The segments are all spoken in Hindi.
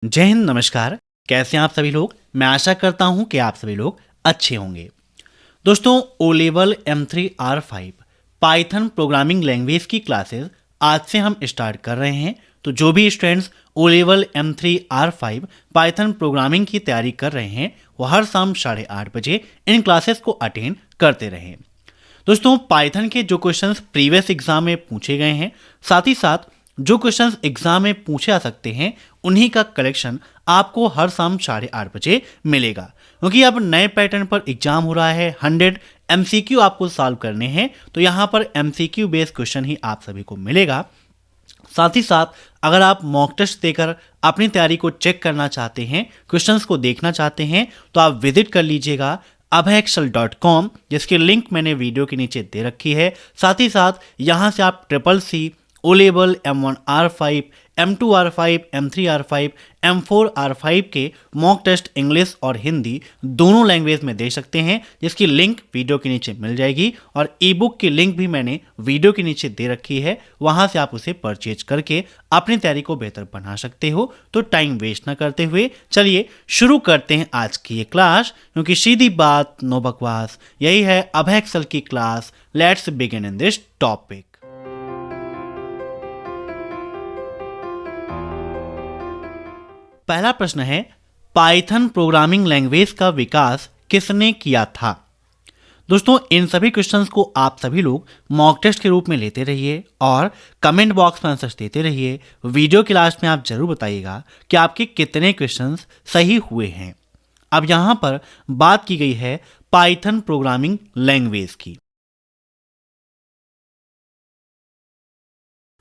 जय हिंद, नमस्कार। कैसे हैं आप सभी लोग? मैं आशा करता हूं कि आप सभी लोग अच्छे होंगे। दोस्तों, O level M3R5 Python programming language की क्लासेस आज से हम स्टार्ट कर रहे हैं। तो जो भी students O level M3R5 Python programming की तैयारी कर रहे हैं वो हर शाम 8:30 बजे इन क्लासेस को अटेंड करते रहें। दोस्तों, पाइथन के जो क्वेश्चंस प्रीवियस एग्जाम में पूछे गए हैं, साथ ही साथ जो क्वेश्चंस एग्जाम में पूछे आ सकते हैं, उन्हीं का कलेक्शन आपको हर शाम 8:30 बजे मिलेगा। क्योंकि अब नए पैटर्न पर एग्जाम हो रहा है, 100 MCQ आपको सॉल्व करने हैं, तो यहाँ पर MCQ बेस्ड क्वेश्चन ही आप सभी को मिलेगा। साथ ही साथ अगर आप मॉक टेस्ट देकर अपनी तैयारी को चेक करना चाहते हैं, क्वेश्चंस को देखना चाहते हैं, तो आप विजिट कर लीजिएगा abhaexcel.com, जिसकी लिंक मैंने वीडियो के नीचे दे रखी है। साथ ही साथ यहाँ से आप CCC, O level M1R5, M2R5, M3R5, M4R5 के मॉक टेस्ट इंग्लिश और हिंदी दोनों लैंग्वेज में दे सकते हैं, जिसकी लिंक वीडियो के नीचे मिल जाएगी। और ई बुक की लिंक भी मैंने वीडियो के नीचे दे रखी है, वहां से आप उसे परचेज करके अपनी तैयारी को बेहतर बना सकते हो। तो टाइम वेस्ट ना करते हुए चलिए शुरू करते हैं आज की ये क्लास, क्योंकि सीधी बात नो बकवास, यही है अभय एक्सेल की class. Let's begin in this topic. पहला प्रश्न है, पाइथन प्रोग्रामिंग लैंग्वेज का विकास किसने किया था? दोस्तों, इन सभी क्वेश्चंस को आप सभी लोग मॉक टेस्ट के रूप में लेते रहिए और कमेंट बॉक्स में आंसर्स देते रहिए। वीडियो के लास्ट में आप जरूर बताइएगा कि आपके कितने क्वेश्चंस सही हुए हैं। अब यहां पर बात की गई है पाइथन प्रोग्रामिंग लैंग्वेज की।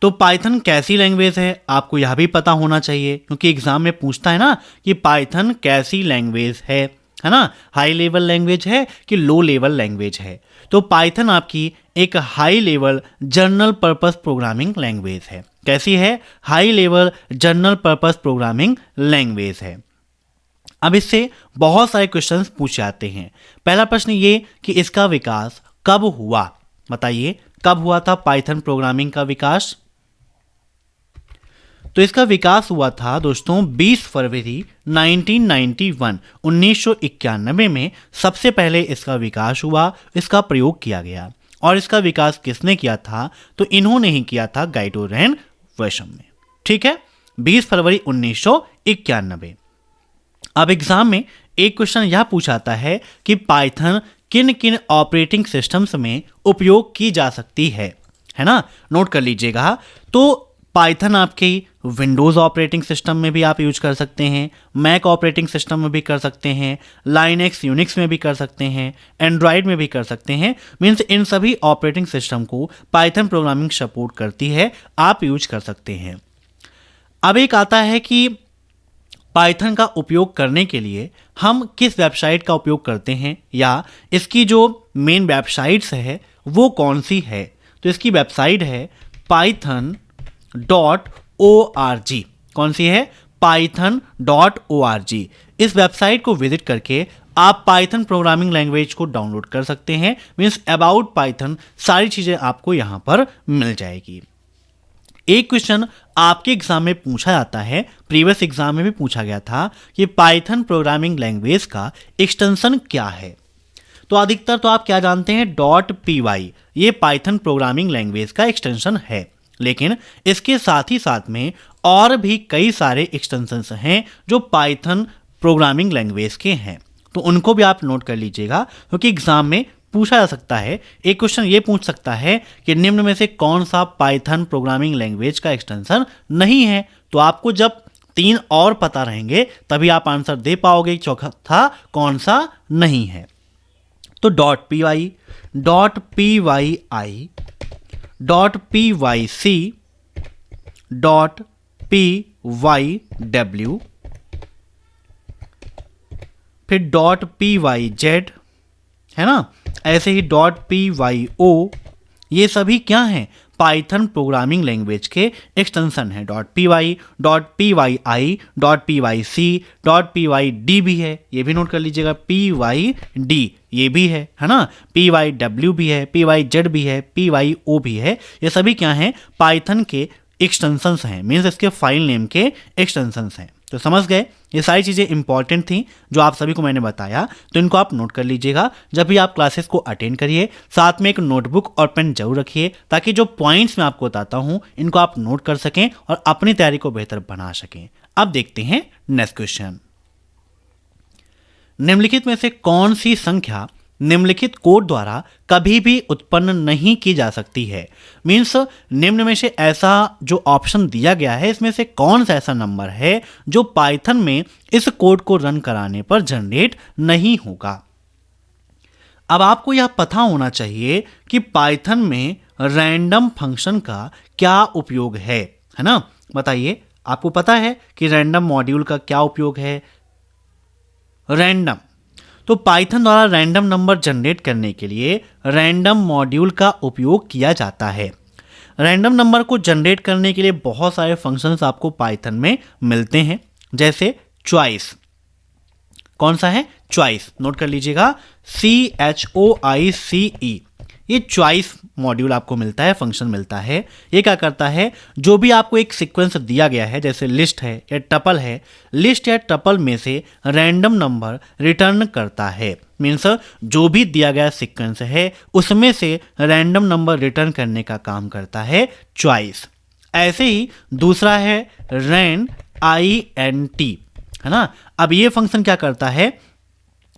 तो पाइथन कैसी लैंग्वेज है, आपको यह भी पता होना चाहिए, क्योंकि एग्जाम में पूछता है ना कि पाइथन कैसी लैंग्वेज है ना, हाई लेवल लैंग्वेज है कि लो लेवल लैंग्वेज है। तो पाइथन आपकी एक high level general purpose programming language है। कैसी है? High level general purpose programming language है। अब इससे बहुत सारे क्वेश्चंस पूछे जाते हैं। पहला प्रश्न ये कि इसका विकास कब हुआ? बताइए, कब हुआ था पाइथन प्रोग्रामिंग का विकास? तो इसका विकास हुआ था दोस्तों 20 फरवरी 1991 में सबसे पहले इसका विकास हुआ, इसका प्रयोग किया गया। और इसका विकास किसने किया था? तो इन्होंने ही किया था, गाइडोरेन वर्षम में। ठीक है, 20 फरवरी 1991। अब एग्जाम में एक क्वेश्चन यह पूछाता है कि पाइथन किन किन ऑपरेटिंग सिस्टम्स में उपयोग की जा सकती है ना? नोट कर लीजिएगा। तो पाइथन आपके विंडोज़ ऑपरेटिंग सिस्टम में भी आप यूज कर सकते हैं, मैक ऑपरेटिंग सिस्टम में भी कर सकते हैं, लाइनेक्स यूनिक्स में भी कर सकते हैं, एंड्रॉयड में भी कर सकते हैं। मीन्स इन सभी ऑपरेटिंग सिस्टम को पाइथन प्रोग्रामिंग सपोर्ट करती है, आप यूज कर सकते हैं। अब एक आता है कि पाइथन का उपयोग करने के लिए हम किस वेबसाइट का उपयोग करते हैं, या इसकी जो मेन वेबसाइट्स है वो कौन सी है? तो इसकी वेबसाइट है python.org। कौन सी है? python.org। इस वेबसाइट को विजिट करके आप पाइथन प्रोग्रामिंग लैंग्वेज को डाउनलोड कर सकते हैं। मीन्स अबाउट पाइथन सारी चीजें आपको यहां पर मिल जाएगी। एक क्वेश्चन आपके एग्जाम में पूछा जाता है, प्रीवियस एग्जाम में भी पूछा गया था कि पाइथन प्रोग्रामिंग लैंग्वेज का एक्सटेंशन क्या है? तो अधिकतर तो आप क्या जानते हैं, .py, ये पाइथन प्रोग्रामिंग लैंग्वेज का एक्सटेंशन है। लेकिन इसके साथ ही साथ में और भी कई सारे एक्सटेंशंस हैं जो पाइथन प्रोग्रामिंग लैंग्वेज के हैं, तो उनको भी आप नोट कर लीजिएगा, क्योंकि एग्जाम में पूछा जा सकता है। एक क्वेश्चन ये पूछ सकता है कि निम्न में से कौन सा पाइथन प्रोग्रामिंग लैंग्वेज का एक्सटेंशन नहीं है? तो आपको जब 3 और पता रहेंगे तभी आप आंसर दे पाओगे चौथा कौन सा नहीं है। तो .py, .pyi, .pyc, .pyw, फिर .pyz है ना, ऐसे ही .pyo, ये सभी क्या हैं? पाइथन प्रोग्रामिंग लैंग्वेज के एक्सटेंशन है। .py, .pyi, .pyc, .pyd भी है, ये भी नोट कर लीजिएगा। pyd ये भी है ना, pyw भी है, pyz भी है, pyo भी है। ये सभी क्या हैं? पाइथन के एक्सटेंशंस हैं, मीन्स इसके फाइल नेम के एक्सटेंशंस हैं। तो समझ गए, ये सारी चीज़ें इंपॉर्टेंट थी जो आप सभी को मैंने बताया, तो इनको आप नोट कर लीजिएगा जब भी आप क्लासेस को अटेंड करिए। साथ में एक नोटबुक और पेन जरूर रखिए ताकि जो पॉइंट्स मैं आपको बताता हूँ इनको आप नोट कर सकें और अपनी तैयारी को बेहतर बना सकें। अब देखते हैं नेक्स्ट क्वेश्चन। निम्नलिखित में से कौन सी संख्या निम्नलिखित कोड द्वारा कभी भी उत्पन्न नहीं की जा सकती है। मीन्स निम्न में से ऐसा जो ऑप्शन दिया गया है इसमें से कौन सा ऐसा नंबर है जो पाइथन में इस कोड को रन कराने पर जनरेट नहीं होगा। अब आपको यह पता होना चाहिए कि पाइथन में रैंडम फंक्शन का क्या उपयोग है ना। बताइए, आपको पता है कि रैंडम मॉड्यूल का क्या उपयोग है। रैंडम, तो पाइथन द्वारा रैंडम नंबर जनरेट करने के लिए रैंडम मॉड्यूल का उपयोग किया जाता है। रैंडम नंबर को जनरेट करने के लिए बहुत सारे फंक्शंस आपको पाइथन में मिलते हैं, जैसे चॉइस। कौन सा है? चॉइस, नोट कर लीजिएगा, CHOICE। ये चॉइस मॉड्यूल आपको मिलता है, फंक्शन मिलता है। ये क्या करता है, जो भी आपको एक सीक्वेंस दिया गया है, जैसे लिस्ट है या टपल है, लिस्ट या टपल में से रैंडम नंबर रिटर्न करता है। मीन्स जो भी दिया गया सीक्वेंस है उसमें से रैंडम नंबर रिटर्न करने का काम करता है चॉइस। ऐसे ही दूसरा है रैंड, INT, है ना। अब ये फंक्शन क्या करता है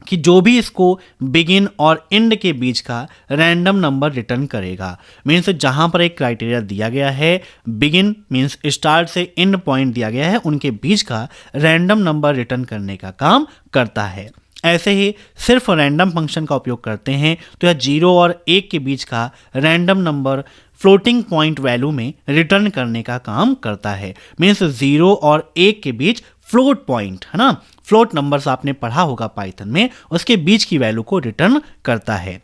कि जो भी इसको बिगिन और एंड के बीच का रैंडम नंबर रिटर्न करेगा। मीन्स जहां पर एक क्राइटेरिया दिया गया है, बिगिन मीन्स स्टार्ट से एंड पॉइंट दिया गया है, उनके बीच का रैंडम नंबर रिटर्न करने का काम करता है। ऐसे ही सिर्फ रैंडम फंक्शन का उपयोग करते हैं तो यह 0 और 1 के बीच का random number floating point value में रिटर्न करने का काम करता है। मीन्स 0 और 1 के बीच फ्लोट पॉइंट, है ना, फ्लोट नंबर्स आपने पढ़ा होगा पाइथन में, उसके बीच की वैल्यू को रिटर्न करता है।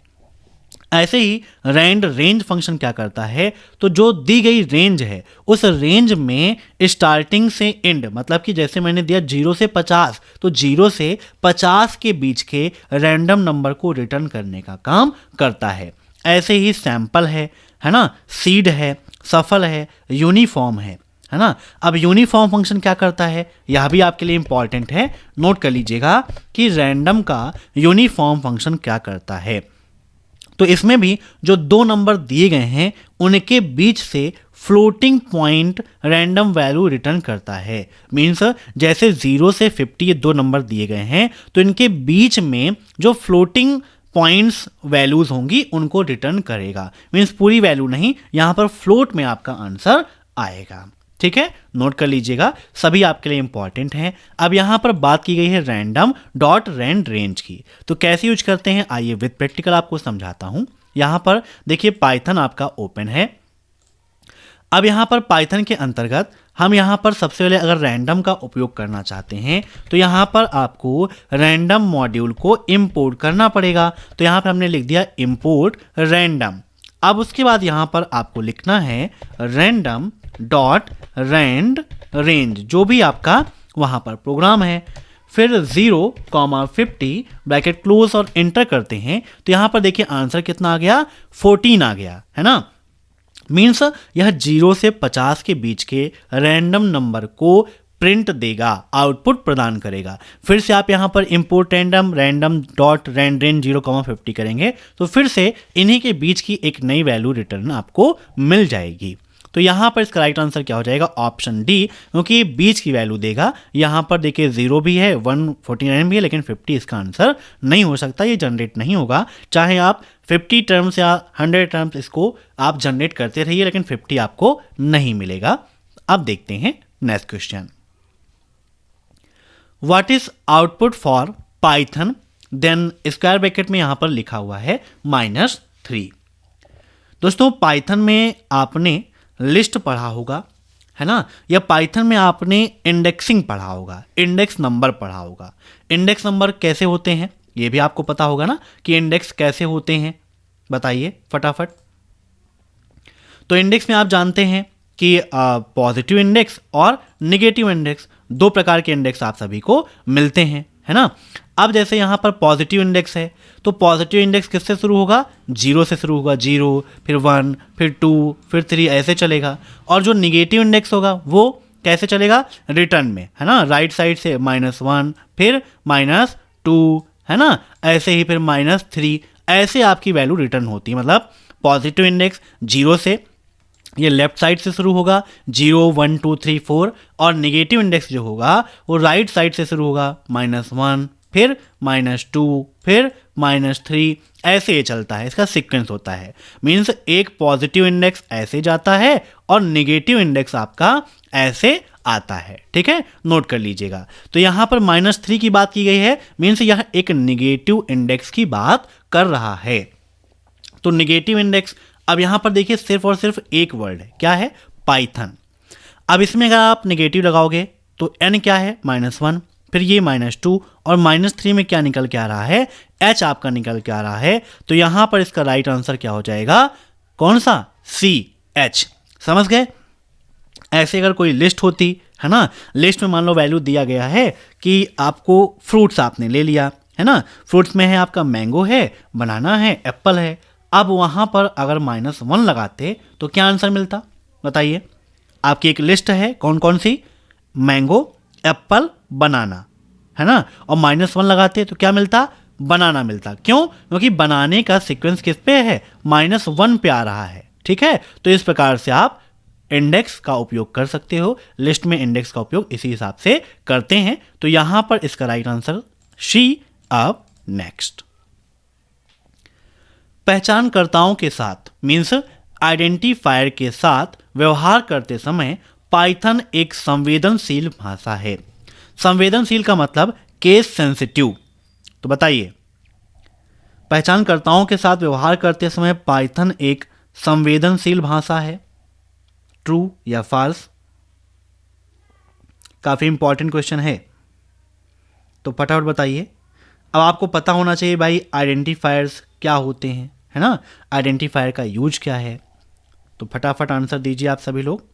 ऐसे ही रैंड रेंज फंक्शन क्या करता है, तो जो दी गई रेंज है उस रेंज में स्टार्टिंग से एंड, मतलब कि जैसे मैंने दिया 0 से 50, तो 0 से 50 के बीच के रैंडम नंबर को रिटर्न करने का काम करता है। ऐसे ही सैंपल है ना, सीड है, सफल है, यूनिफॉर्म है ना। अब यूनिफॉर्म फंक्शन क्या करता है, यह भी आपके लिए इंपॉर्टेंट है, नोट कर लीजिएगा कि रैंडम का यूनिफॉर्म फंक्शन क्या करता है। तो इसमें भी जो 2 नंबर दिए गए हैं उनके बीच से floating point random value return करता है। मीन्स जैसे 0 से 50 ये 2 नंबर दिए गए हैं तो इनके बीच में जो फ्लोटिंग पॉइंट्स वैल्यूज होंगी उनको रिटर्न करेगा। मीन्स पूरी वैल्यू नहीं, यहां पर फ्लोट में आपका आंसर आएगा। ठीक है, नोट कर लीजिएगा, सभी आपके लिए इंपॉर्टेंट हैं। अब यहां पर बात की गई है रैंडम डॉट रैंड रेंज की, तो कैसे यूज करते हैं आइए विद प्रैक्टिकल आपको समझाता हूं। यहां पर देखिए पाइथन आपका ओपन है। अब यहां पर पाइथन के अंतर्गत हम यहां पर सबसे पहले अगर रैंडम का उपयोग करना चाहते हैं तो यहां पर आपको रैंडम मॉड्यूल को इंपोर्ट करना पड़ेगा। तो यहां पर हमने लिख दिया इंपोर्ट रैंडम। अब उसके बाद यहां पर आपको लिखना है रैंडम डॉट रैंड रेंज, जो भी आपका वहां पर प्रोग्राम है। फिर 0,50 ब्रैकेट क्लोज और एंटर करते हैं तो यहां पर देखिए आंसर कितना आ गया, 14 आ गया, है ना। मीन्स यह 0 से 50 के बीच के रैंडम नंबर को प्रिंट देगा, आउटपुट प्रदान करेगा। फिर से आप यहां पर import random dot randrange 0,50 करेंगे तो फिर से इन्हीं के बीच की एक नई वैल्यू रिटर्न आपको मिल जाएगी। तो यहां पर इसका राइट आंसर क्या हो जाएगा, ऑप्शन डी, क्योंकि बीच की वैल्यू देगा। यहां पर देखिए 0 भी है, 149 भी है, लेकिन 50 इसका आंसर नहीं हो सकता, ये जनरेट नहीं होगा। चाहे आप 50 टर्म्स या 100 टर्म्स इसको आप जनरेट करते रहिए, लेकिन 50 आपको नहीं मिलेगा। अब देखते हैं next question. What is output for Python, then square bracket में यहां पर लिखा हुआ है -3। दोस्तों पाइथन में आपने लिस्ट पढ़ा होगा, है ना, या पाइथन में आपने इंडेक्सिंग पढ़ा होगा, इंडेक्स नंबर पढ़ा होगा। इंडेक्स नंबर कैसे होते हैं ये भी आपको पता होगा ना, कि इंडेक्स कैसे होते हैं, बताइए फटाफट। तो इंडेक्स में आप जानते हैं कि पॉजिटिव इंडेक्स और नेगेटिव इंडेक्स, 2 प्रकार के इंडेक्स आप सभी को मिलते हैं, है ना। अब जैसे यहाँ पर पॉजिटिव इंडेक्स है तो पॉजिटिव इंडेक्स किससे शुरू होगा, 0 से शुरू होगा, 0 फिर 1 फिर 2 फिर 3 ऐसे चलेगा। और जो निगेटिव इंडेक्स होगा वो कैसे चलेगा, रिटर्न में, है ना, राइट साइड से -1 फिर -2, है ना, ऐसे ही फिर -3, ऐसे आपकी वैल्यू रिटर्न होती है। मतलब पॉजिटिव इंडेक्स 0 से, ये लेफ्ट साइड से शुरू होगा 0 1 2 3 4, और नेगेटिव इंडेक्स जो होगा वो राइट साइड से शुरू होगा -1 फिर -2 फिर -3, ऐसे ये चलता है, इसका सीक्वेंस होता है। मीन्स एक पॉजिटिव इंडेक्स ऐसे जाता है और नेगेटिव इंडेक्स आपका ऐसे आता है। ठीक है, नोट कर लीजिएगा। तो यहाँ पर -3 की बात की गई है, मीन्स यह एक नेगेटिव इंडेक्स की बात कर रहा है। तो नेगेटिव इंडेक्स, अब यहाँ पर देखिए सिर्फ और सिर्फ एक वर्ड है, क्या है, पाइथन। अब इसमें अगर आप नेगेटिव लगाओगे तो n क्या है, -1, फिर ये -2 और -3 में क्या निकल के आ रहा है, h आपका निकल के आ रहा है। तो यहाँ पर इसका राइट आंसर क्या हो जाएगा, कौन सा, CH। समझ गए। ऐसे अगर कोई लिस्ट होती है ना, लिस्ट में मान लो वैल्यू दिया गया है कि आपको फ्रूट्स आपने ले लिया, है ना, फ्रूट्स में है आपका मैंगो है, बनाना है, एप्पल है। अब वहाँ पर अगर -1 लगाते तो क्या आंसर मिलता, बताइए। आपकी एक लिस्ट है, कौन कौन सी, मैंगो, एप्पल, बनाना, है ना, और -1 लगाते तो क्या मिलता, बनाना मिलता। क्यों, क्योंकि बनाने का सीक्वेंस किस पे है, -1 पे आ रहा है। ठीक है, तो इस प्रकार से आप इंडेक्स का उपयोग कर सकते हो, लिस्ट में इंडेक्स का उपयोग इसी हिसाब से करते हैं। तो यहां पर इसका राइट आंसर शी। अब नेक्स्ट, पहचानकर्ताओं के साथ मीन्स आइडेंटिफायर के साथ व्यवहार करते समय पाइथन एक संवेदनशील भाषा है। संवेदनशील का मतलब केस सेंसिटिव। तो बताइए, पहचानकर्ताओं के साथ व्यवहार करते समय पाइथन एक संवेदनशील भाषा है, ट्रू या फॉल्स। काफी इंपॉर्टेंट क्वेश्चन है, तो फटाफट बताइए। अब आपको पता होना चाहिए भाई आइडेंटिफायर्स क्या होते हैं, है ना, आइडेंटिफायर का यूज क्या है। तो फटाफट आंसर दीजिए आप सभी लोग।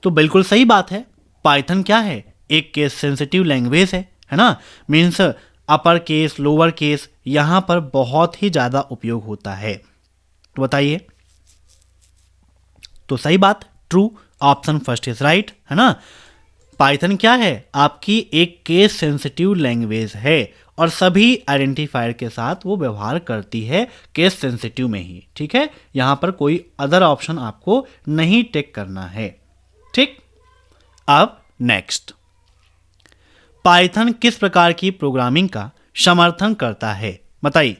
तो बिल्कुल सही बात है, पाइथन क्या है, एक केस सेंसिटिव लैंग्वेज है ना। Means upper case, lower case यहां पर बहुत ही ज्यादा उपयोग होता है। तो बताइए, तो सही बात, true, option first is right, है ना। पाइथन क्या है, आपकी एक केस सेंसिटिव लैंग्वेज है और सभी आइडेंटिफायर के साथ वो व्यवहार करती है केस सेंसिटिव में ही। ठीक है, यहां पर कोई अदर ऑप्शन आपको नहीं टिक करना है। ठीक, अब नेक्स्ट, पाइथन किस प्रकार की प्रोग्रामिंग का समर्थन करता है, बताइए।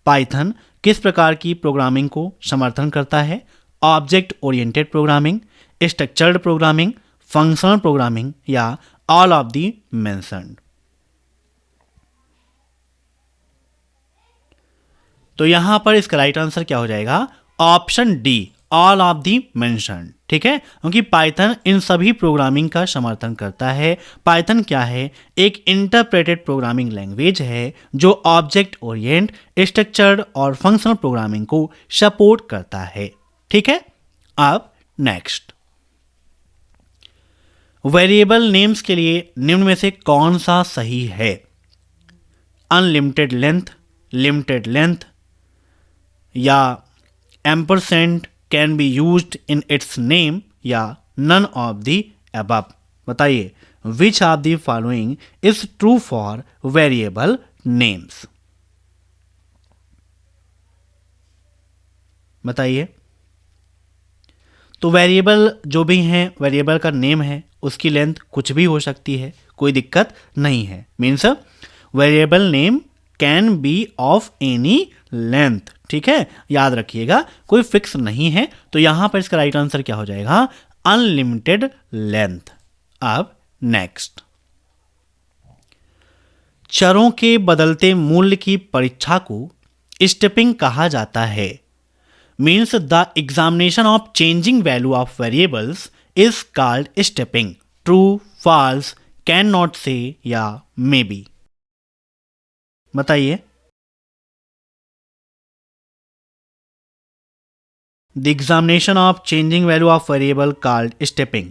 पाइथन किस प्रकार की प्रोग्रामिंग को समर्थन करता है, object oriented programming, structured programming, functional programming या ऑल ऑफ दी मेंशन्ड। तो यहां पर इसका राइट आंसर क्या हो जाएगा, option D, all of the mentioned. ठीक है, क्योंकि पाइथन इन सभी प्रोग्रामिंग का समर्थन करता है। पाइथन क्या है, एक इंटरप्रेटेड प्रोग्रामिंग लैंग्वेज है जो ऑब्जेक्ट ओरिएंट, स्ट्रक्चर्ड और फंक्शनल प्रोग्रामिंग को सपोर्ट करता है। ठीक है, अब नेक्स्ट, वेरिएबल नेम्स के लिए निम्न में से कौन सा सही है, अनलिमिटेड लेंथ, लिमिटेड लेंथ या ampersand can be used in its name या नन ऑफ द अबव। बताइए, which of the following is true for variable names. बताइए। तो वेरिएबल जो भी हैं, वेरिएबल का नेम है, उसकी लेंथ कुछ भी हो सकती है, कोई दिक्कत नहीं है। Means variable name can be of any length. ठीक है, याद रखिएगा, कोई फिक्स नहीं है। तो यहां पर इसका राइट आंसर क्या हो जाएगा, अनलिमिटेड लेंथ। अब नेक्स्ट, चरों के बदलते मूल्य की परीक्षा को स्टेपिंग कहा जाता है। Means the examination of changing value of variables is called stepping. True, false, can not say या मे बी। बताइए। The examination of changing value of variable called stepping.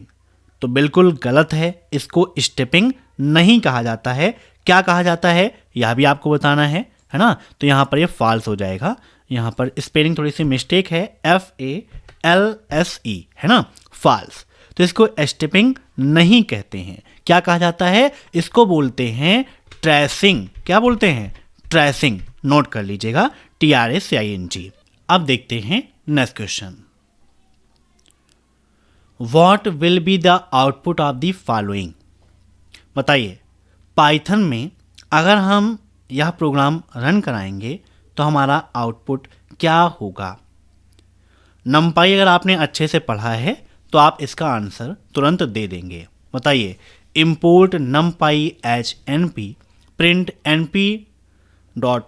तो बिल्कुल गलत है, इसको स्टेपिंग नहीं कहा जाता है। क्या कहा जाता है, यह भी आपको बताना है ना। तो यहां पर ये फॉल्स हो जाएगा। यहाँ पर स्पेलिंग थोड़ी सी मिस्टेक है, FALSE है ना, फाल्स। तो इसको स्टेपिंग नहीं कहते हैं, क्या कहा जाता है, इसको बोलते हैं ट्रेसिंग। क्या बोलते हैं, ट्रेसिंग। नोट कर लीजिएगा, TRACING। अब देखते हैं next question. What will be the output of the following? बताइए, पाइथन में अगर हम यह प्रोग्राम रन कराएंगे तो हमारा आउटपुट क्या होगा। नमपाई अगर आपने अच्छे से पढ़ा है तो आप इसका आंसर तुरंत दे देंगे। बताइए, import numpy H np print np dot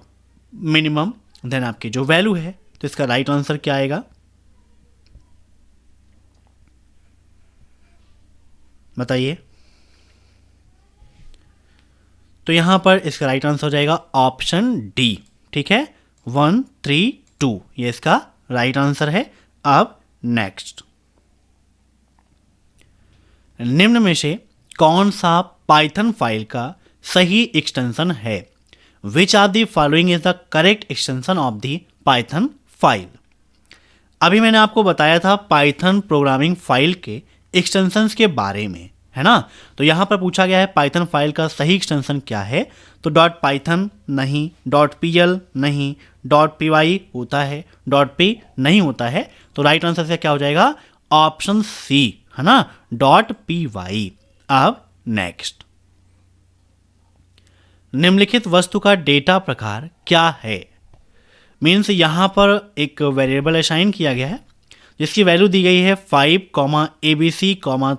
minimum, then आपकी जो वैल्यू है, तो इसका राइट आंसर क्या आएगा, बताइए। तो यहां पर इसका राइट आंसर हो जाएगा ऑप्शन डी। ठीक है, 1 3 2 ये इसका राइट आंसर है। अब नेक्स्ट, निम्न में से कौन सा पाइथन फाइल का सही एक्सटेंशन है। Which are the following is the correct extension of the Python file. अभी मैंने आपको बताया था पाइथन प्रोग्रामिंग फाइल के एक्सटेंशंस के बारे में, है ना। तो यहाँ पर पूछा गया है पाइथन फाइल का सही एक्सटेंशन क्या है। तो .python नहीं, .pl नहीं, .py होता है, .p नहीं होता है। तो राइट आंसर से क्या हो जाएगा, ऑप्शन सी, है ना, .py। अब नेक्स्ट, निम्नलिखित वस्तु का डेटा प्रकार क्या है। मीन्स यहाँ पर एक वेरिएबल असाइन किया गया है जिसकी वैल्यू दी गई है 5, ABC,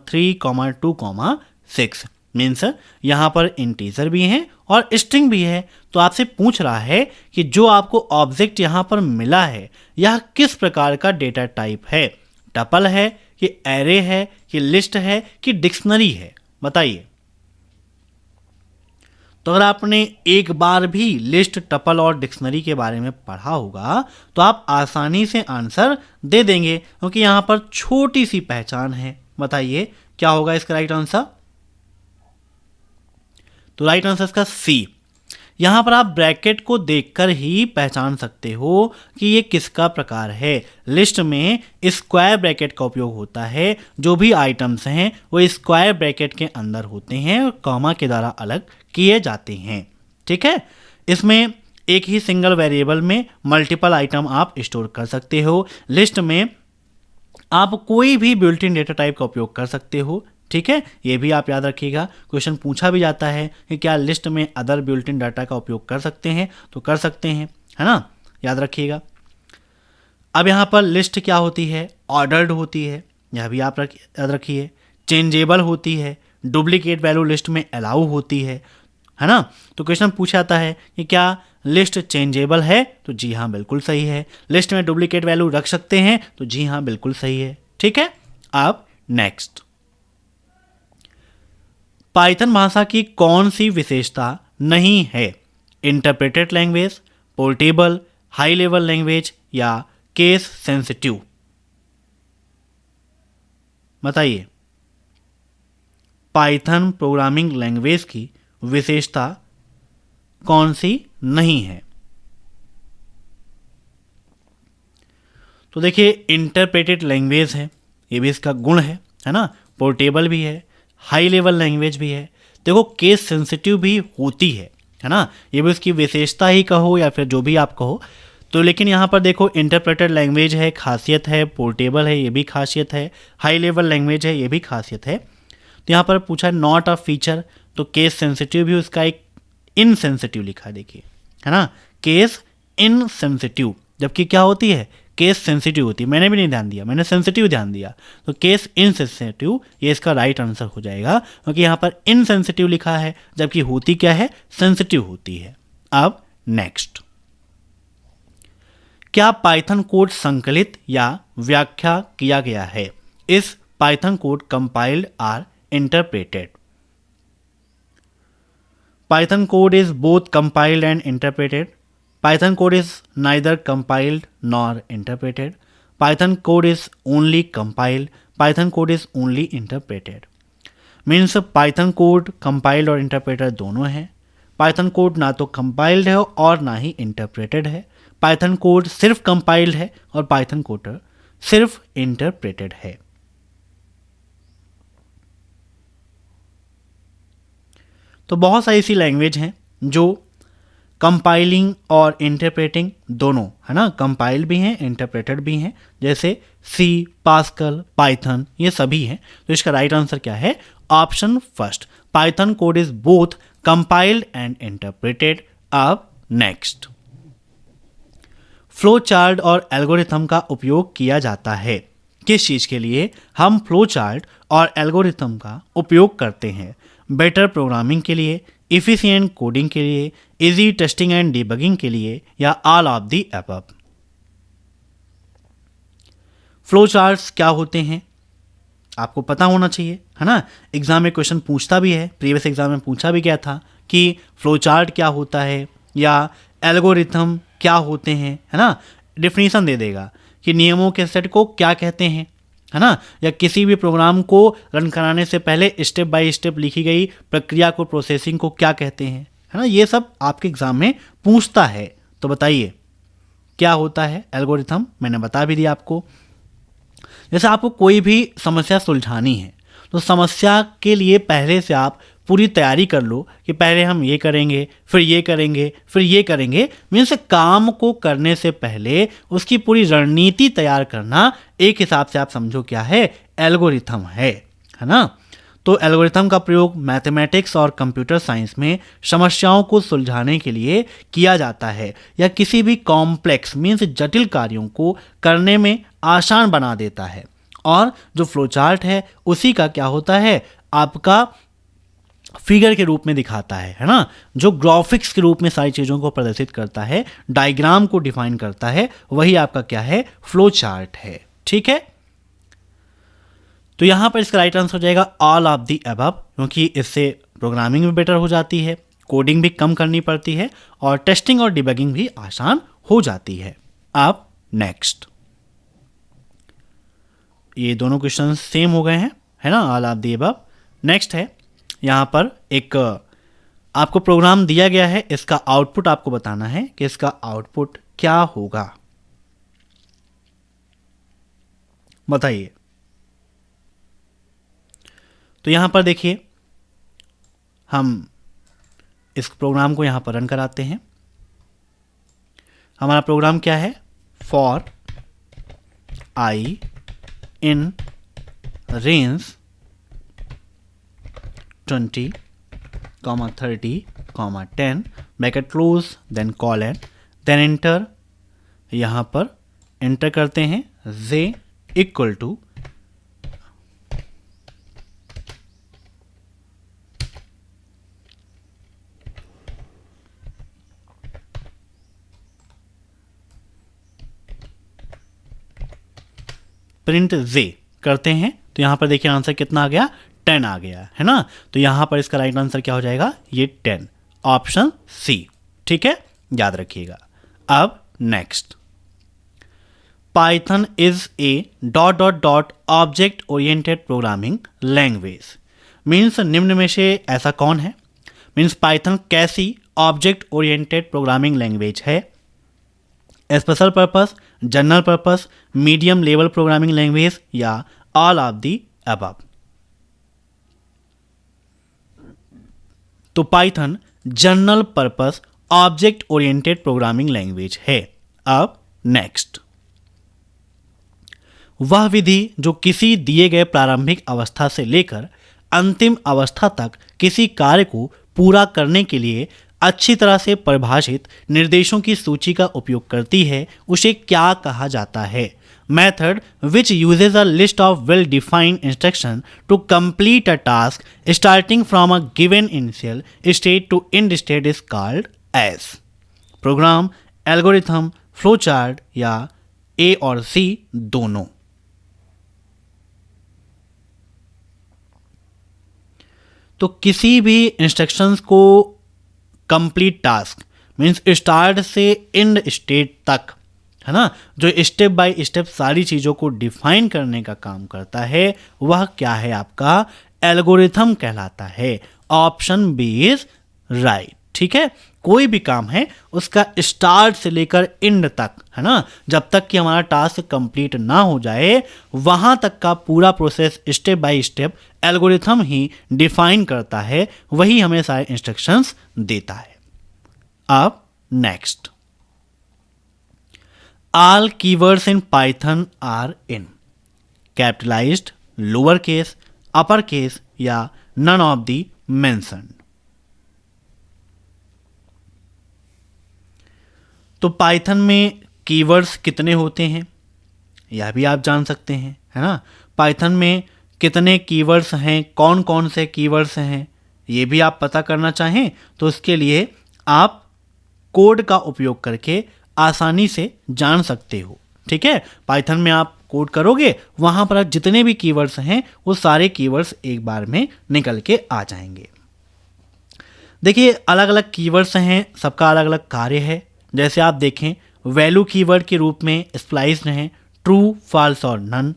3, 2, 6। मीन्स यहाँ पर इंटीजर भी हैं और स्ट्रिंग भी है। तो आपसे पूछ रहा है कि जो आपको ऑब्जेक्ट यहाँ पर मिला है यह किस प्रकार का डेटा टाइप है, टपल है कि एरे है कि लिस्ट है कि डिक्शनरी है, बताइए। तो अगर आपने एक बार भी लिस्ट, टपल और डिक्शनरी के बारे में पढ़ा होगा तो आप आसानी से आंसर दे देंगे, क्योंकि यहाँ पर छोटी सी पहचान है। बताइए क्या होगा इसका राइट आंसर। तो राइट आंसर इसका सी। यहाँ पर आप ब्रैकेट को देखकर ही पहचान सकते हो कि ये किसका प्रकार है। लिस्ट में स्क्वायर ब्रैकेट का उपयोग होता है, जो भी आइटम्स हैं वो स्क्वायर ब्रैकेट के अंदर होते हैं और कॉमा के द्वारा अलग किए जाते हैं। ठीक है, इसमें एक ही सिंगल वेरिएबल में मल्टीपल आइटम आप स्टोर कर सकते हो। लिस्ट में आप कोई भी बिल्ट-इन डेटा टाइप का उपयोग कर सकते हो। ठीक है, ये भी आप याद रखिएगा। क्वेश्चन पूछा भी जाता है कि क्या लिस्ट में अदर बिल्ट-इन डाटा का उपयोग कर सकते हैं, तो कर सकते हैं, है ना, याद रखिएगा। अब यहाँ पर लिस्ट क्या होती है, ऑर्डर्ड होती है, यह भी आप याद रखिए। चेंजेबल होती है, डुप्लीकेट वैल्यू लिस्ट में अलाउ होती है ना। तो क्वेश्चन पूछा जाता है कि क्या लिस्ट चेंजेबल है, तो जी हाँ बिल्कुल सही है। लिस्ट में डुप्लीकेट वैल्यू रख सकते हैं, तो जी हाँ बिल्कुल सही है। ठीक है, अब नेक्स्ट, पाइथन भाषा की कौन सी विशेषता नहीं है। Interpreted language, portable, high level language या केस सेंसिटिव, बताइए। पाइथन प्रोग्रामिंग लैंग्वेज की विशेषता कौन सी नहीं है। तो देखिए, इंटरप्रेटेड लैंग्वेज है, ये भी इसका गुण है ना। पोर्टेबल भी है, हाई लेवल लैंग्वेज भी है। देखो, केस सेंसिटिव भी होती है ना, ये भी उसकी विशेषता ही कहो या फिर जो भी आप कहो। तो लेकिन यहाँ पर देखो, इंटरप्रेटेड लैंग्वेज है, खासियत है, पोर्टेबल है, ये भी खासियत है, हाई लेवल लैंग्वेज है, ये भी खासियत है। तो यहाँ पर पूछा नॉट अ फीचर, तो केस सेंसिटिव भी उसका एक इनसेंसिटिव लिखा, देखिए, है ना, केस इनसेंसिटिव, जबकि क्या होती है, केस सेंसिटिव होती है। मैंने भी नहीं ध्यान दिया, मैंने सेंसिटिव ध्यान दिया। तो केस इनसेंसिटिव, ये इसका राइट आंसर हो जाएगा, क्योंकि यहाँ पर इनसेंसिटिव लिखा है, जबकि होती क्या है, सेंसिटिव होती है। अब नेक्स्ट, क्या पाइथन कोड संकलित या व्याख्या किया गया है। इस Python code compiled or interpreted. Python code is both compiled and interpreted. Python code is neither compiled nor interpreted. Python code is only compiled. Python code is only interpreted. Means Python code compiled और interpreted दोनों है। Python code ना तो compiled है और ना ही interpreted है। पाइथन कोड सिर्फ कंपाइल्ड है और पाइथन कोडर सिर्फ इंटरप्रेटेड है। तो बहुत सारी ऐसी लैंग्वेज हैं जो कंपाइलिंग और इंटरप्रेटिंग दोनों, है ना, कंपाइल भी हैं इंटरप्रेटेड भी हैं, जैसे सी, पास्कल, पाइथन, ये सभी हैं। तो इसका राइट आंसर क्या है? Option first, Python code is both compiled and interpreted. अब नेक्स्ट, फ्लो चार्ट और एल्गोरिथम का उपयोग किया जाता है। किस चीज़ के लिए हम फ्लो चार्ट और एल्गोरिथम का उपयोग करते हैं? बेटर प्रोग्रामिंग के लिए, इफिशिएंट कोडिंग के लिए, इजी टेस्टिंग एंड डिबगिंग के लिए, या all of the above? Flow charts क्या होते हैं आपको पता होना चाहिए, है ना। एग्जाम में क्वेश्चन पूछता भी है, प्रीवियस एग्जाम में पूछा भी गया था कि फ्लो चार्ट क्या होता है या एल्गोरिथम क्या होते हैं, है ना। डिफिनीशन दे देगा कि नियमों के सेट को क्या कहते हैं, है ना, या किसी भी प्रोग्राम को रन कराने से पहले स्टेप बाय स्टेप लिखी गई प्रक्रिया को, प्रोसेसिंग को क्या कहते हैं, है ना। ये सब आपके एग्जाम में पूछता है। तो बताइए क्या होता है एल्गोरिथम? मैंने बता भी दिया आपको। जैसे आपको कोई भी समस्या सुलझानी है तो समस्या के लिए पहले से आप पूरी तैयारी कर लो कि पहले हम ये करेंगे, फिर ये करेंगे, फिर ये करेंगे। मीन्स काम को करने से पहले उसकी पूरी रणनीति तैयार करना एक हिसाब से आप समझो क्या है? एल्गोरिथम है ना। तो एल्गोरिथम का प्रयोग मैथमेटिक्स और कंप्यूटर साइंस में समस्याओं को सुलझाने के लिए किया जाता है या किसी भी कॉम्प्लेक्स मीन्स जटिल कार्यों को करने में आसान बना देता है। और जो फ्लो चार्ट है उसी का क्या होता है? आपका फिगर के रूप में दिखाता है ना, जो ग्राफिक्स के रूप में सारी चीज़ों को प्रदर्शित करता है, डायग्राम को डिफाइन करता है, वही आपका क्या है? फ्लो चार्ट है। ठीक है, तो यहां पर इसका राइट आंसर हो जाएगा ऑल ऑफ द अबव, क्योंकि इससे प्रोग्रामिंग भी बेटर हो जाती है, कोडिंग भी कम करनी पड़ती है और टेस्टिंग और डिबगिंग भी आसान हो जाती है। अब नेक्स्ट, ये दोनों क्वेश्चन सेम हो गए हैं, है ना, all of the above. Next है, यहाँ पर एक आपको प्रोग्राम दिया गया है, इसका आउटपुट आपको बताना है कि इसका आउटपुट क्या होगा। बताइए। तो यहाँ पर देखिए, हम इस प्रोग्राम को यहाँ पर रन कराते हैं। हमारा प्रोग्राम क्या है? For I in range 20, 30, 10 bracket close, then colon, then enter. यहाँ पर एंटर करते हैं J equal to print J करते हैं। तो यहाँ पर देखिए आंसर कितना आ गया? 10 आ गया, है ना। तो यहाँ पर इसका राइट आंसर क्या हो जाएगा? ये 10, ऑप्शन सी। ठीक है, याद रखिएगा। अब next, Python is a dot dot dot object oriented programming language. Means निम्न में से ऐसा कौन है? मीन्स पाइथन कैसी ऑब्जेक्ट ओरिएंटेड प्रोग्रामिंग लैंग्वेज है? Special purpose, general purpose, medium level programming language, या ऑल ऑफ दी अबव? तो Python general purpose object oriented programming language है। अब नेक्स्ट, वह विधि जो किसी दिए गए प्रारंभिक अवस्था से लेकर अंतिम अवस्था तक किसी कार्य को पूरा करने के लिए अच्छी तरह से परिभाषित निर्देशों की सूची का उपयोग करती है, उसे क्या कहा जाता है? Method which uses a list of well defined instruction to complete a task starting from a given initial state to end state is called as? Program, algorithm, flow chart, या ए और सी दोनों? तो किसी भी इंस्ट्रक्शंस को कंप्लीट टास्क मीन्स स्टार्ट से एंड स्टेट तक, है ना, जो स्टेप बाय स्टेप सारी चीज़ों को डिफाइन करने का काम करता है, वह क्या है? आपका एल्गोरिथम कहलाता है। Option B is right. ठीक है, कोई भी काम है उसका स्टार्ट से लेकर एंड तक, है ना, जब तक कि हमारा टास्क कंप्लीट ना हो जाए वहाँ तक का पूरा process step by step algorithm ही डिफाइन करता है, वही हमें सारे इंस्ट्रक्शंस देता है। अब next, all keywords in Python are in capitalized, lower case, upper case या नन ऑफ द मेंशन्ड। तो पाइथन में कीवर्ड्स कितने होते हैं यह भी आप जान सकते हैं, है ना। पाइथन में कितने कीवर्ड्स हैं, कौन कौन से कीवर्ड्स हैं, ये भी आप पता करना चाहें तो उसके लिए आप कोड का उपयोग करके आसानी से जान सकते हो। ठीक है, पाइथन में आप कोड करोगे वहाँ पर जितने भी कीवर्ड्स हैं वो सारे कीवर्ड्स एक बार में निकल के आ जाएंगे। देखिए, अलग अलग कीवर्ड्स हैं, सबका अलग अलग कार्य है। जैसे आप देखें, वैल्यू कीवर्ड के रूप में स्प्लाइस्ड हैं ट्रू, फॉल्स और नन।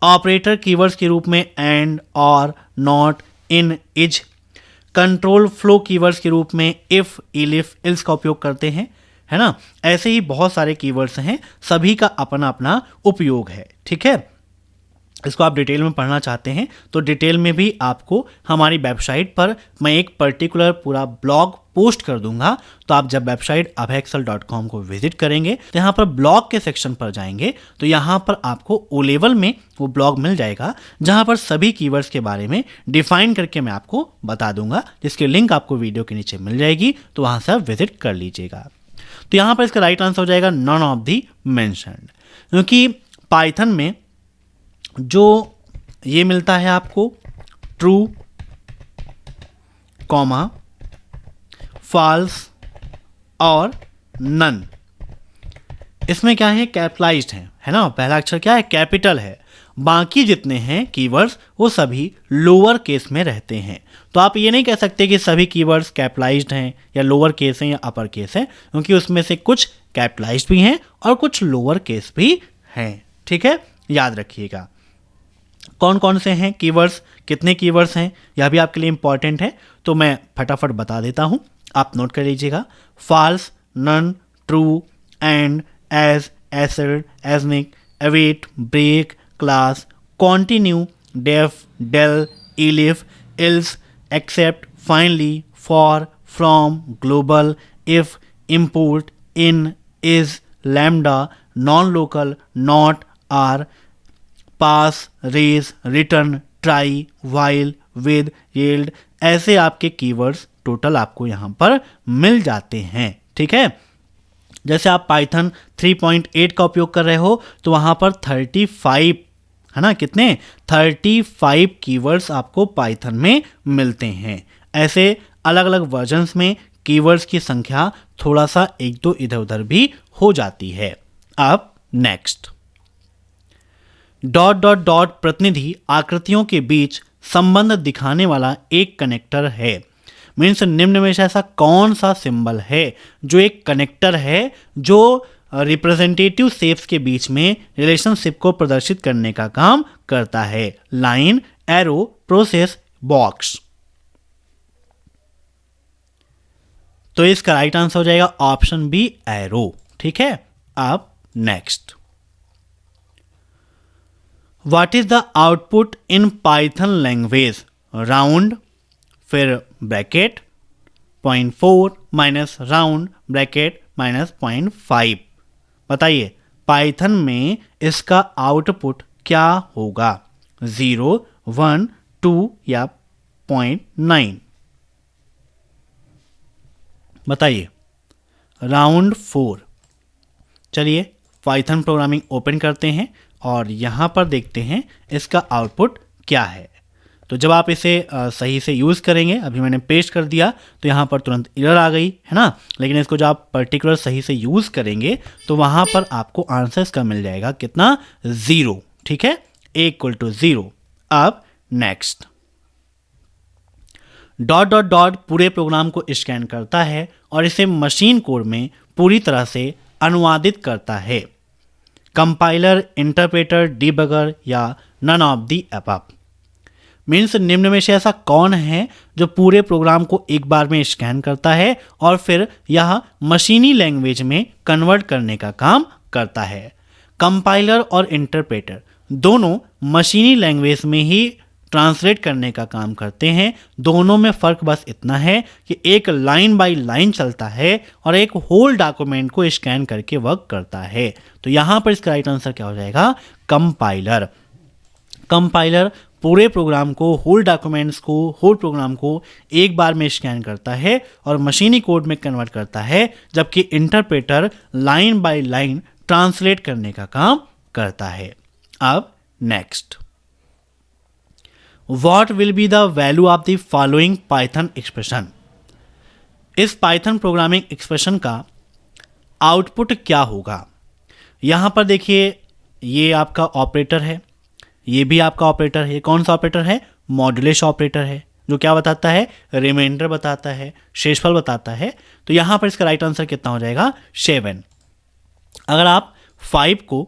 ऑपरेटर कीवर्ड्स के रूप में एंड, और, not, in, is. Control flow keywords के रूप में इफ, इलिफ, इल्स का उपयोग करते हैं, है ना। ऐसे ही बहुत सारे कीवर्ड्स हैं, सभी का अपना अपना उपयोग है। ठीक है, इसको आप डिटेल में पढ़ना चाहते हैं तो डिटेल में भी आपको हमारी वेबसाइट पर मैं एक पर्टिकुलर पूरा ब्लॉग पोस्ट कर दूंगा। तो आप जब वेबसाइट abhaexcel.com को विजिट करेंगे तो यहाँ पर ब्लॉग के सेक्शन पर जाएंगे तो यहाँ पर आपको ओ लेवल में वो ब्लॉग मिल जाएगा जहाँ पर सभी कीवर्ड्स के बारे में डिफाइन करके मैं आपको बता दूंगा, जिसकी लिंक आपको वीडियो के नीचे मिल जाएगी, तो वहाँ से आप विजिट कर लीजिएगा। तो यहाँ पर इसका राइट आंसर हो जाएगा नन ऑफ दी मेंशन्ड, क्योंकि पाइथन में जो ये मिलता है आपको ट्रू, कॉमा, फॉल्स और नन, इसमें क्या है, कैपिटलाइज्ड है ना। पहला अक्षर क्या है, कैपिटल है। बाकी जितने हैं कीवर्ड्स वो सभी लोअर केस में रहते हैं। तो आप ये नहीं कह सकते कि सभी कीवर्ड्स कैपिटलाइज्ड हैं या लोअर केस हैं या अपर केस हैं, क्योंकि उसमें से कुछ कैपिटलाइज्ड भी हैं और कुछ लोअर केस भी हैं। ठीक है, याद रखिएगा कौन कौन से हैं कीवर्ड्स, कितने कीवर्ड्स हैं, यह भी आपके लिए इंपॉर्टेंट है। तो मैं फटाफट बता देता हूं, आप नोट कर लीजिएगा। False, none, true, and, as, assert, async, await, break, class, continue, def, del, elif, else, except, finally, for, from, global, if, import, in, is, lambda, nonlocal, not, or, pass, raise, return, try, while, with, yield, ऐसे आपके कीवर्ड्स टोटल आपको यहाँ पर मिल जाते हैं। ठीक है, जैसे आप पाइथन 3.8 का उपयोग कर रहे हो तो वहाँ पर 35, है ना, कितने 35 कीवर्ड्स आपको पाइथन में मिलते हैं। ऐसे अलग अलग वर्जन्स में कीवर्ड्स की संख्या थोड़ा सा एक दो इधर उधर भी हो जाती है। अब नेक्स्ट, डॉट डॉट डॉट प्रतिनिधि आकृतियों के बीच संबंध दिखाने वाला एक कनेक्टर है। मीन्स निम्न में से ऐसा कौन सा सिंबल है जो एक कनेक्टर है जो रिप्रेजेंटेटिव शेप्स के बीच में रिलेशनशिप को प्रदर्शित करने का काम करता है। Line, arrow, process, box. तो इसका राइट आंसर हो जाएगा ऑप्शन बी, एरो। ठीक है, अब next, what is the output in Python language, round, फिर bracket, 0.4 minus round bracket minus 0.5। बताइए पाइथन में इसका आउटपुट क्या होगा, 0, 1, 2 या 0.9? बताइए, राउंड 4। चलिए पाइथन प्रोग्रामिंग ओपन करते हैं और यहाँ पर देखते हैं इसका आउटपुट क्या है। तो जब आप इसे सही से यूज़ करेंगे, अभी मैंने पेस्ट कर दिया तो यहाँ पर तुरंत एरर आ गई, है ना। लेकिन इसको जब आप पर्टिकुलर सही से यूज़ करेंगे तो वहाँ पर आपको आंसर इसका मिल जाएगा कितना, 0। ठीक है, A=0। अब नेक्स्ट, डॉट डॉट डॉट पूरे प्रोग्राम को स्कैन करता है और इसे मशीन कोड में पूरी तरह से अनुवादित करता है। कंपाइलर, इंटरप्रेटर, डिबगर या none of the above. Means निम्न में से ऐसा कौन है जो पूरे प्रोग्राम को एक बार में स्कैन करता है और फिर यह मशीनी लैंग्वेज में कन्वर्ट करने का काम करता है। कंपाइलर और इंटरप्रेटर दोनों मशीनी लैंग्वेज में ही ट्रांसलेट करने का काम करते हैं। दोनों में फ़र्क बस इतना है कि एक लाइन बाय लाइन चलता है और एक होल डॉक्यूमेंट को स्कैन करके वर्क करता है। तो यहाँ पर इसका राइट आंसर क्या हो जाएगा? कंपाइलर। कंपाइलर पूरे प्रोग्राम को, होल डॉक्यूमेंट्स को, होल प्रोग्राम को एक बार में स्कैन करता है और मशीनी कोड में कन्वर्ट करता है, जबकि interpreter line by line translate करने का काम करता है। अब next, what will be the value of the following Python expression? इस पाइथन प्रोग्रामिंग एक्सप्रेशन का आउटपुट क्या होगा? यहां पर देखिए, ये आपका ऑपरेटर है, ये भी आपका ऑपरेटर है। कौन सा ऑपरेटर है? मॉड्यूलेशन ऑपरेटर है, जो क्या बताता है? रिमाइंडर बताता है, शेषफल बताता है। तो यहां पर इसका राइट आंसर कितना हो जाएगा? 7। अगर आप 5 को,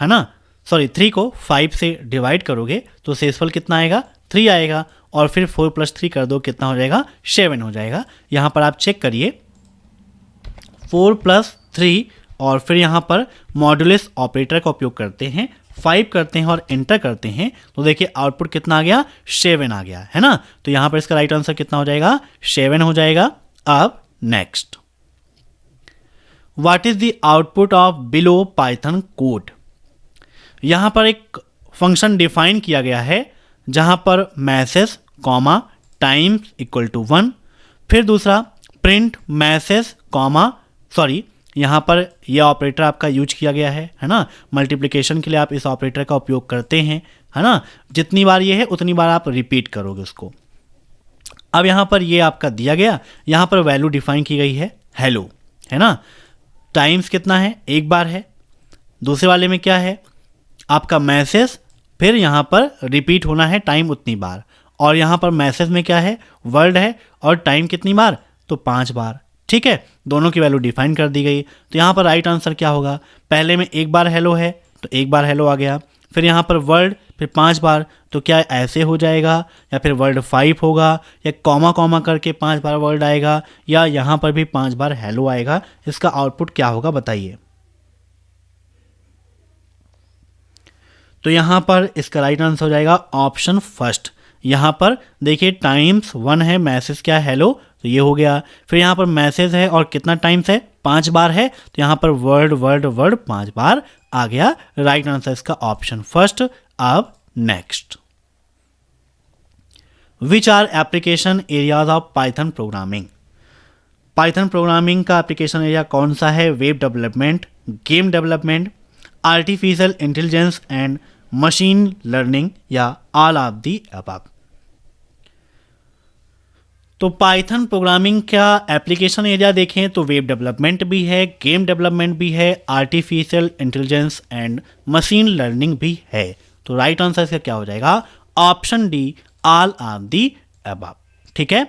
है ना, 3 को 5 से डिवाइड करोगे तो शेषफल कितना आएगा? 3 आएगा, और फिर 4 + 3 कर दो, कितना हो जाएगा? 7 हो जाएगा। यहाँ पर आप चेक करिए, 4 + 3, और फिर यहाँ पर मॉड्यूलस ऑपरेटर का उपयोग करते हैं, 5 करते हैं और एंटर करते हैं, तो देखिए आउटपुट कितना आ गया? 7 आ गया, है ना। तो यहाँ पर इसका राइट आंसर कितना हो जाएगा? 7 हो जाएगा। अब next, what is the output of below Python code? यहाँ पर एक फंक्शन डिफाइन किया गया है जहाँ पर मैसेज कॉमा टाइम्स = 1, फिर दूसरा प्रिंट मैसेज कॉमा, यहाँ पर यह ऑपरेटर आपका यूज किया गया है ना। मल्टीप्लिकेशन के लिए आप इस ऑपरेटर का उपयोग करते हैं, है ना। जितनी बार ये है उतनी बार आप रिपीट करोगे उसको। अब यहाँ पर ये आपका दिया गया, यहाँ पर वैल्यू डिफाइन की गई है हेलो, है ना। टाइम्स कितना है? एक बार है। दूसरे वाले में क्या है? आपका मैसेज, फिर यहाँ पर रिपीट होना है टाइम उतनी बार, और यहाँ पर मैसेज में क्या है? वर्ड है, और टाइम कितनी बार? तो 5 बार। ठीक है, दोनों की वैल्यू डिफाइन कर दी गई। तो यहाँ पर राइट आंसर क्या होगा? पहले में एक बार हेलो है तो एक बार हेलो आ गया, फिर यहाँ पर वर्ड, फिर 5 बार, तो क्या ऐसे हो जाएगा, या फिर वर्ड 5 होगा, या कॉमा कॉमा करके 5 बार वर्ड आएगा, या यहाँ पर भी 5 बार हेलो आएगा? इसका आउटपुट क्या होगा बताइए। तो यहाँ पर इसका राइट आंसर हो जाएगा ऑप्शन फर्स्ट। यहाँ पर देखिए टाइम्स 1 है, मैसेज क्या है? हेलो, तो ये हो गया। फिर यहाँ पर मैसेज है और कितना टाइम्स है? 5 बार है, तो यहाँ पर वर्ड वर्ड वर्ड 5 बार आ गया। राइट आंसर इसका ऑप्शन फर्स्ट। अब next, which are application areas of Python programming? Python programming का एप्लीकेशन एरिया कौन सा है? Web development, game development, artificial intelligence and machine learning, या ऑल ऑफ दी अबव? तो पाइथन प्रोग्रामिंग का एप्लीकेशन एरिया देखें तो वेब डेवलपमेंट भी है, गेम डेवलपमेंट भी है, artificial intelligence and machine learning भी है। तो राइट आंसर इसका क्या हो जाएगा? Option D, all of the above. ठीक है,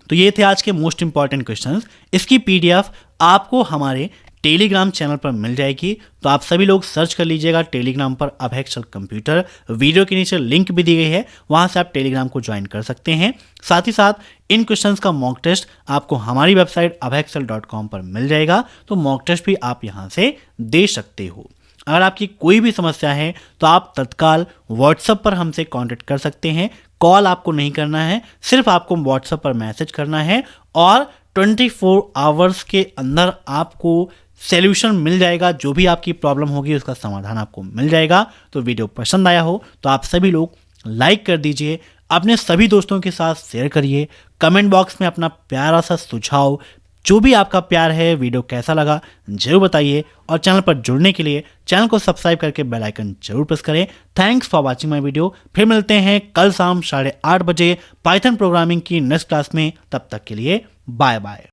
तो ये थे आज के मोस्ट इंपॉर्टेंट क्वेश्चंस। इसकी पीडीएफ आपको हमारे टेलीग्राम चैनल पर मिल जाएगी, तो आप सभी लोग सर्च कर लीजिएगा टेलीग्राम पर अभेक्सल कंप्यूटर। वीडियो के नीचे लिंक भी दी गई है, वहां से आप टेलीग्राम को ज्वाइन कर सकते हैं। साथ ही साथ इन क्वेश्चंस का मॉक टेस्ट आपको हमारी वेबसाइट abhexcel.com पर मिल जाएगा, तो मॉक टेस्ट भी आप यहां से दे सकते हो। अगर आपकी कोई भी समस्या है तो आप तत्काल व्हाट्सएप पर हमसे कांटेक्ट कर सकते हैं। कॉल आपको नहीं करना है, सिर्फ आपको व्हाट्सएप पर मैसेज करना है, और 24 आवर्स के अंदर आपको सॉल्यूशन मिल जाएगा। जो भी आपकी प्रॉब्लम होगी उसका समाधान आपको मिल जाएगा। तो वीडियो पसंद आया हो तो आप सभी लोग लाइक कर दीजिए, अपने सभी दोस्तों के साथ शेयर करिए, कमेंट बॉक्स में अपना प्यारा सा सुझाव, जो भी आपका प्यार है, वीडियो कैसा लगा जरूर बताइए, और चैनल पर जुड़ने के लिए चैनल को सब्सक्राइब करके बेल आइकन जरूर प्रेस करें। Thanks for watching my video. फिर मिलते हैं कल शाम 8:30 बजे पाइथन प्रोग्रामिंग की नेक्स्ट क्लास में। तब तक के लिए बाय बाय।